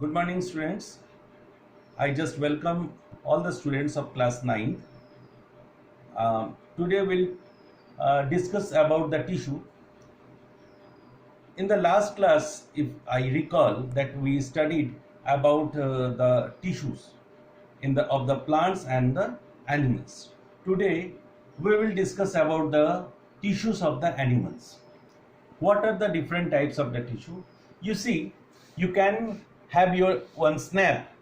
Good morning, students. I just welcome all the students of class 9. Today we'll discuss about the tissue. In the last class, if I recall, that we studied about the tissues of the plants and the animals. Today we will discuss about the tissues of the animals. What are the different types of the tissue? You see, you can have your one snap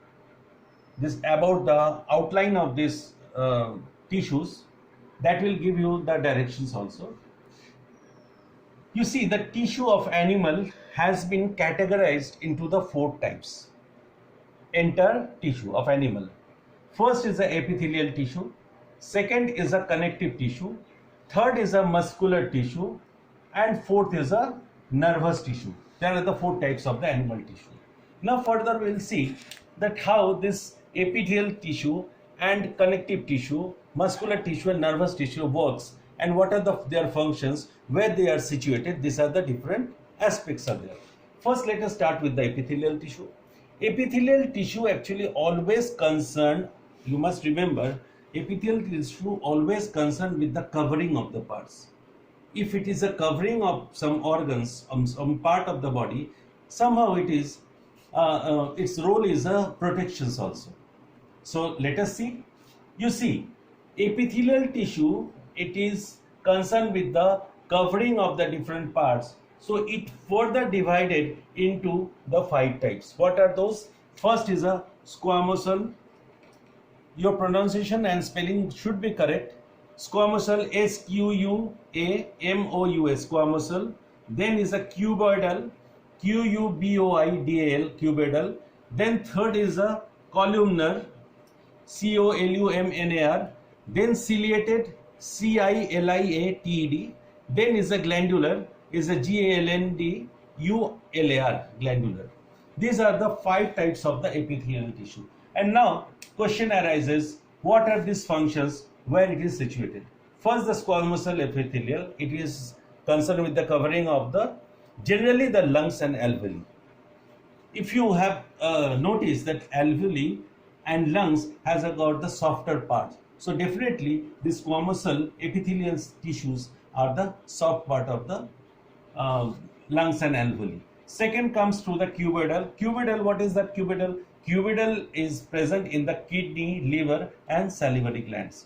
this about the outline of these tissues that will give you the directions also. You see, the tissue of animal has been categorized into the 4 types. Enter tissue of animal. First is the epithelial tissue, second is a connective tissue, third is a muscular tissue, and fourth is a nervous tissue. There are the 4 types of the animal tissue. Now further we will see that how this epithelial tissue and connective tissue, muscular tissue and nervous tissue works, and what are their functions, where they are situated. These are the different aspects are there. First, let us start with the epithelial tissue. Epithelial tissue actually always concerned, you must remember, epithelial tissue always concerned with the covering of the parts. If it is a covering of some organs, some part of the body, somehow it is its role is a protection also. So let us see. You see, epithelial tissue, it is concerned with the covering of the different parts. So it further divided into the 5 types. What are those? First is a squamosal. Your pronunciation and spelling should be correct. Squamosal, S-Q-U-A-M-O-U-S, squamosal. Then is a cuboidal, Q-U-B-O-I-D-A-L, cuboidal. Then third is a columnar, C-O-L-U-M-N-A-R. Then ciliated, C-I-L-I-A-T-E-D. Then is a glandular, is a G-A-L-N-D-U-L-A-R, glandular. These are the 5 types of the epithelial tissue. And now question arises, what are these functions, where it is situated? First, the squamosal epithelial, it is concerned with the covering of the generally the lungs and alveoli. If you have noticed that alveoli and lungs has got the softer parts, so definitely the squamosal epithelial tissues are the soft part of the lungs and alveoli. Second comes to the cuboidal. Cuboidal, what is that cuboidal? Cuboidal is present in the kidney, liver and salivary glands.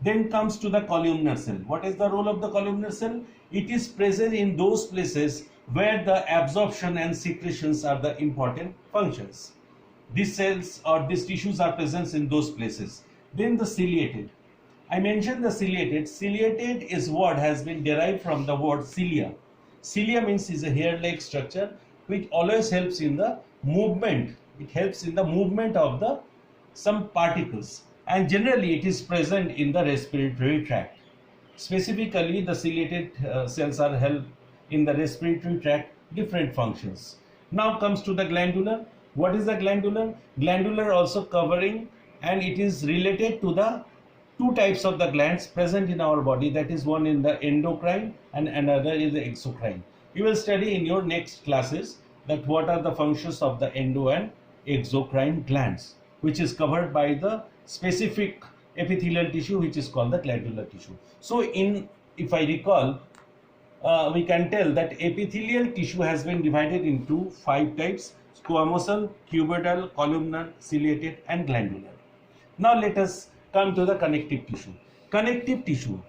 Then comes to the columnar cell. What is the role of the columnar cell? It is present in those places where the absorption and secretions are the important functions. These cells or these tissues are present in those places. Then the ciliated. I mentioned the ciliated. Ciliated is what has been derived from the word cilia. Cilia means is a hair-like structure which always helps in the movement. It helps in the movement of the some particles, and generally it is present in the respiratory tract. Specifically, the ciliated cells are held in the respiratory tract, different functions. Now comes to the glandular. What is the glandular? Glandular also covering, and it is related to the 2 types of the glands present in our body, that is one in the endocrine and another is the exocrine. You will study in your next classes that what are the functions of the endo and exocrine glands, which is covered by the specific epithelial tissue which is called the glandular tissue. So if I recall, we can tell that epithelial tissue has been divided into 5 types: squamosal, cuboidal, columnar, ciliated and glandular. Now let us come to the connective tissue. Connective tissue,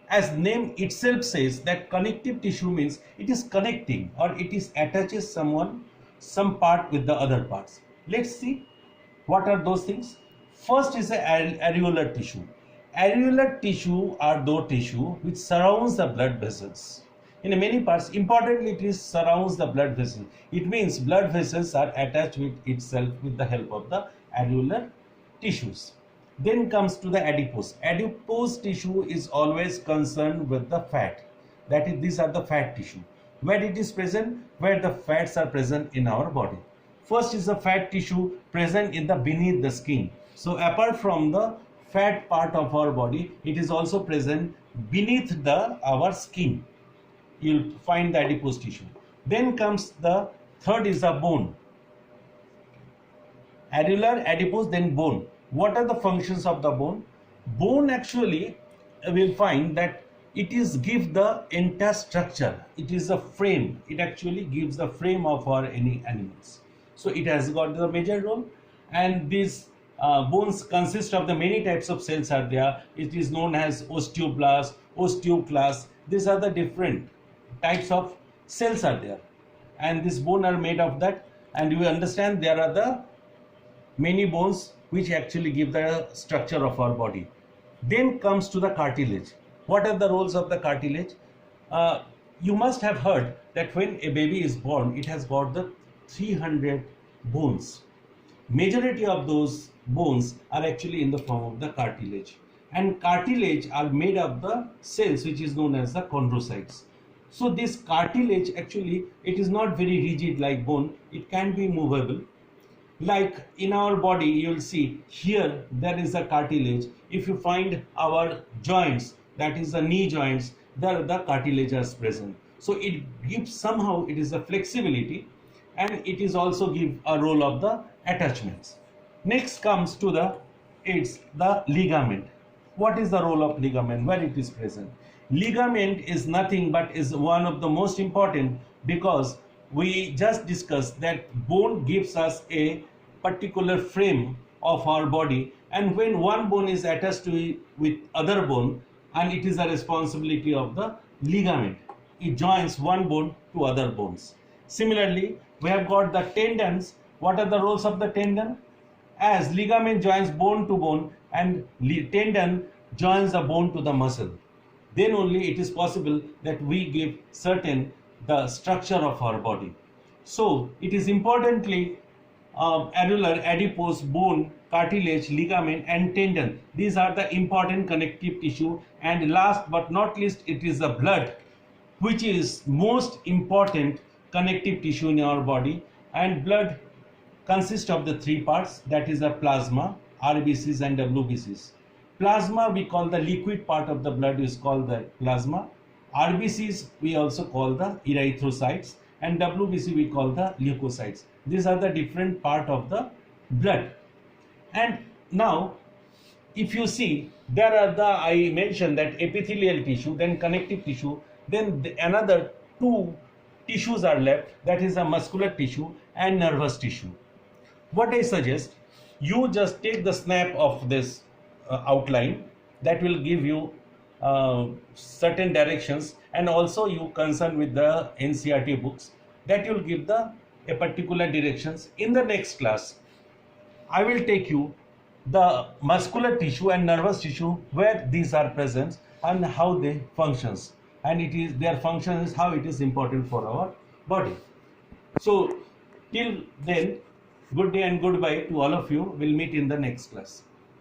as name itself says, that connective tissue means it is connecting or it is attaches some part with the other parts. Let's see what are those things. First is the areolar tissue. Areolar tissue are those tissue which surrounds the blood vessels. In many parts, importantly, it is surrounds the blood vessels. It means blood vessels are attached with itself with the help of the areolar tissues. Then comes to the adipose. Adipose tissue is always concerned with the fat. That is, these are the fat tissue. Where it is present? Where the fats are present in our body. First is the fat tissue present in the beneath the skin. So apart from the fat part of our body, it is also present beneath our skin. You'll find the adipose tissue. Then comes the third is the bone. areolar, adipose, then bone. What are the functions of the bone? Bone actually will find that it is give the entire structure. It is a frame. It actually gives the frame of our any animals. So it has got the major role, and these bones consist of the many types of cells are there. It is known as osteoblast, osteoclast. These are the different types of cells are there, and this bone are made of that. And you understand there are the many bones which actually give the structure of our body. Then comes to the cartilage. What are the roles of the cartilage? You must have heard that when a baby is born, it has got the 300 bones. Majority of those bones are actually in the form of the cartilage, and cartilage are made of the cells which is known as the chondrocytes. So this cartilage actually, it is not very rigid like bone. It can be movable. Like in our body, you will see here there is a cartilage. If you find our joints, that is the knee joints, there the cartilage is present. So it gives somehow, it is a flexibility, and it is also give a role of the attachments. Next comes to it's the ligament. What is the role of ligament? Where it is present? Ligament is nothing but is one of the most important, because we just discussed that bone gives us a particular frame of our body, and when one bone is attached to it with other bone, and it is a responsibility of the ligament. It joins one bone to other bones. Similarly, we have got the tendons. What are the roles of the tendon? As ligament joins bone to bone, and tendon joins the bone to the muscle, then only it is possible that we give certain the structure of our body. So it is importantly areolar, adipose, bone, cartilage, ligament, and tendon. These are the important connective tissue. And last but not least, it is the blood, which is most important connective tissue in our body. And blood consists of the three parts, that is the plasma, RBCs and WBCs. Plasma we call the liquid part of the blood is called the plasma. RBCs we also call the erythrocytes, and WBC we call the leukocytes. These are the different part of the blood. And now if you see, there are the, I mentioned that epithelial tissue, then connective tissue, then another two tissues are left, that is a muscular tissue and nervous tissue. What I suggest, you just take the snap of this outline, that will give you certain directions, and also you concern with the NCERT books, that will give a particular directions. In the next class, I will take you the muscular tissue and nervous tissue, where these are present and how they functions, and it is their function is how it is important for our body. So till then, good day and goodbye to all of you. We'll meet in the next class.